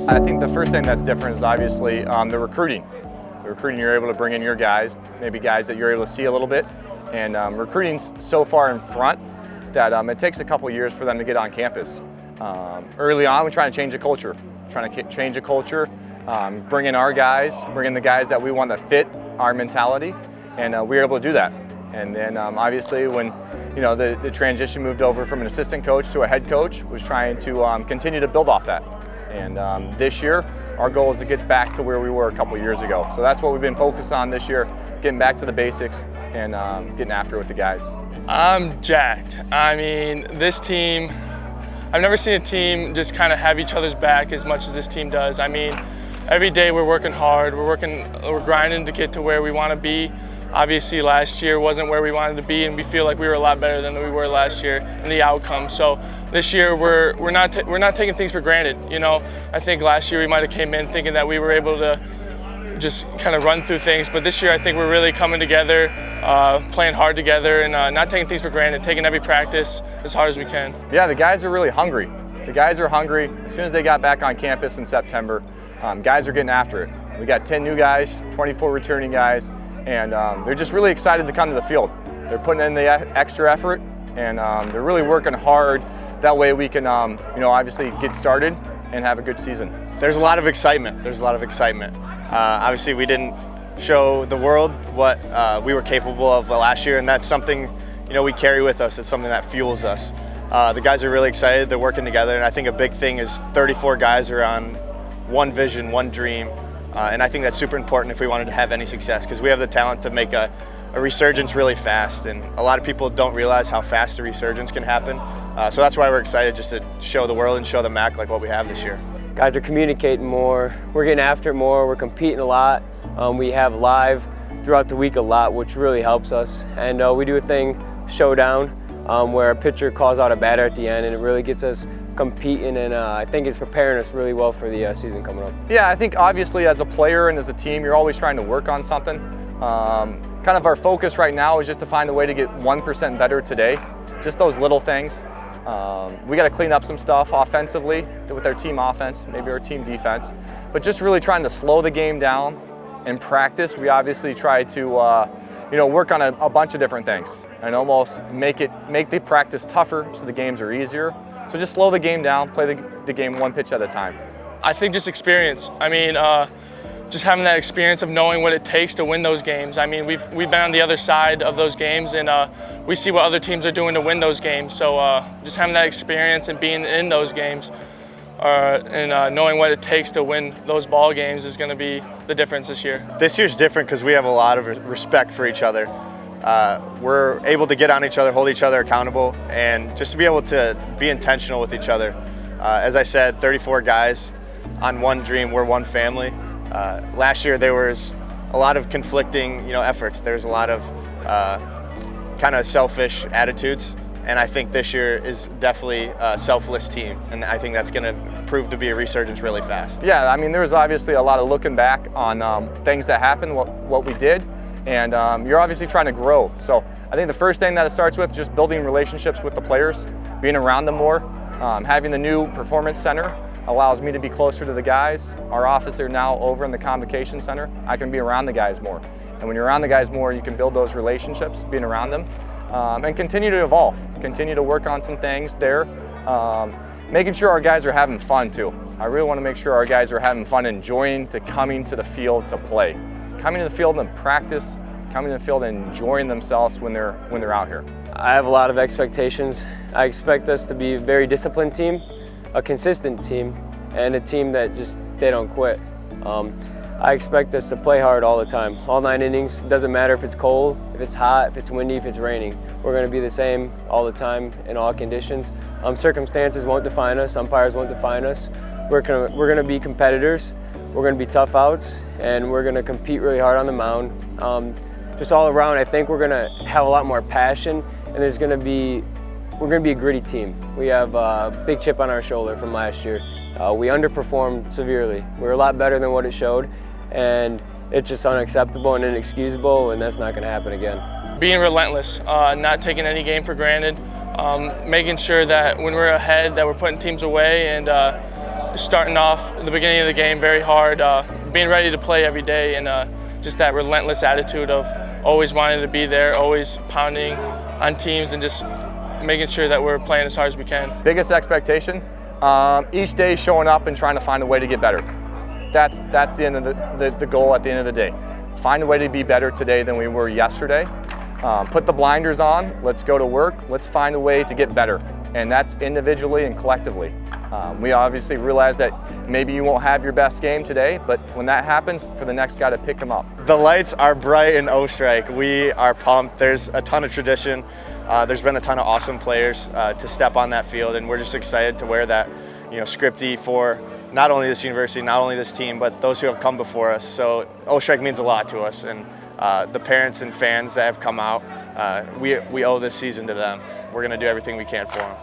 I think the first thing that's different is obviously the recruiting. The recruiting, you're able to bring in your guys, maybe guys that you're able to see a little bit. And recruiting's so far in front that it takes a couple years for them to get on campus. Early on, we're trying to change the culture. Bring in our guys, bring in the guys that we want to fit our mentality, and we were able to do that. And then obviously when the transition moved over from an assistant coach to a head coach, was trying to continue to build off that. And this year, our goal is to get back to where we were a couple years ago. So that's what we've been focused on this year, getting back to the basics and getting after it with the guys. I'm jacked. I mean, this team, I've never seen a team just kind of have each other's back as much as this team does. I mean, every day we're working hard, we're grinding to get to where we want to be. Obviously last year wasn't where we wanted to be, and we feel like we were a lot better than we were last year in the outcome. So this year we're not taking things for granted. I think last year we might have came in thinking that we were able to just kind of run through things, but this year I think we're really coming together, playing hard together, and not taking things for granted, taking every practice as hard as we can. Yeah, the guys are really hungry. The guys are hungry. As soon as they got back on campus in September, guys are getting after it. We got 10 new guys, 24 returning guys, and they're just really excited to come to the field. They're putting in the extra effort, and they're really working hard. That way we can, obviously get started and have a good season. There's a lot of excitement. Obviously we didn't show the world what we were capable of last year, and that's something we carry with us. It's something that fuels us. The guys are really excited. They're working together, and I think a big thing is 34 guys are on one vision, one dream. And I think that's super important if we wanted to have any success, because we have the talent to make a resurgence really fast, and a lot of people don't realize how fast a resurgence can happen. So that's why we're excited, just to show the world and show the MAC like what we have this year. Guys are communicating more, we're getting after it more, we're competing a lot. We have live throughout the week a lot, which really helps us. And we do a thing, showdown, where a pitcher calls out a batter at the end, and it really gets us competing, and I think it's preparing us really well for the season coming up. Yeah, I think obviously as a player and as a team, you're always trying to work on something. Kind of our focus right now is just to find a way to get 1% better today, just those little things. We got to clean up some stuff offensively with our team offense, maybe our team defense, but just really trying to slow the game down. In practice, we obviously try to work on a bunch of different things and almost make the practice tougher so the games are easier. So just slow the game down, play the game one pitch at a time. I think just experience. I mean, just having that experience of knowing what it takes to win those games. I mean, we've been on the other side of those games, and we see what other teams are doing to win those games. So just having that experience and being in those games and knowing what it takes to win those ball games is going to be the difference this year. This year's different because we have a lot of respect for each other. We're able to get on each other, hold each other accountable, and just to be able to be intentional with each other. As I said, 34 guys on one dream, we're one family. Last year there was a lot of conflicting efforts. There's a lot of kind of selfish attitudes, and I think this year is definitely a selfless team, and I think that's going to prove to be a resurgence really fast. Yeah, I mean, there's obviously a lot of looking back on things that happened, what we did. And you're obviously trying to grow. So I think the first thing that it starts with is just building relationships with the players, being around them more. Having the new performance center allows me to be closer to the guys. Our office are now over in the convocation center. I can be around the guys more. And when you're around the guys more, you can build those relationships, being around them, and continue to evolve, continue to work on some things there. Making sure our guys are having fun too. I really want to make sure our guys are having fun, enjoying coming to the field to play. Coming to the field and practice, coming to the field and enjoying themselves when they're out here. I have a lot of expectations. I expect us to be a very disciplined team, a consistent team, and a team that they don't quit. I expect us to play hard all the time, all 9 innings. It doesn't matter if it's cold, if it's hot, if it's windy, if it's raining. We're going to be the same all the time in all conditions. Circumstances won't define us, umpires won't define us. We're going to be competitors. We're going to be tough outs, and we're going to compete really hard on the mound. Just all around, I think we're going to have a lot more passion, and we're going to be a gritty team. We have a big chip on our shoulder from last year. We underperformed severely. We were a lot better than what it showed, and it's just unacceptable and inexcusable, and that's not going to happen again. Being relentless, not taking any game for granted, making sure that when we're ahead that we're putting teams away, and starting off the beginning of the game very hard, being ready to play every day, and just that relentless attitude of always wanting to be there, always pounding on teams, and just making sure that we're playing as hard as we can. Biggest expectation, each day showing up and trying to find a way to get better. That's the end of the goal at the end of the day. Find a way to be better today than we were yesterday. Put the blinders on, let's go to work, let's find a way to get better. And that's individually and collectively. We obviously realize that maybe you won't have your best game today, but when that happens, for the next guy to pick them up. The lights are bright in O-Strike. We are pumped. There's a ton of tradition. There's been a ton of awesome players to step on that field, and we're just excited to wear that, scripty for not only this university, not only this team, but those who have come before us. So O-Strike means a lot to us, and the parents and fans that have come out, we owe this season to them. We're going to do everything we can for them.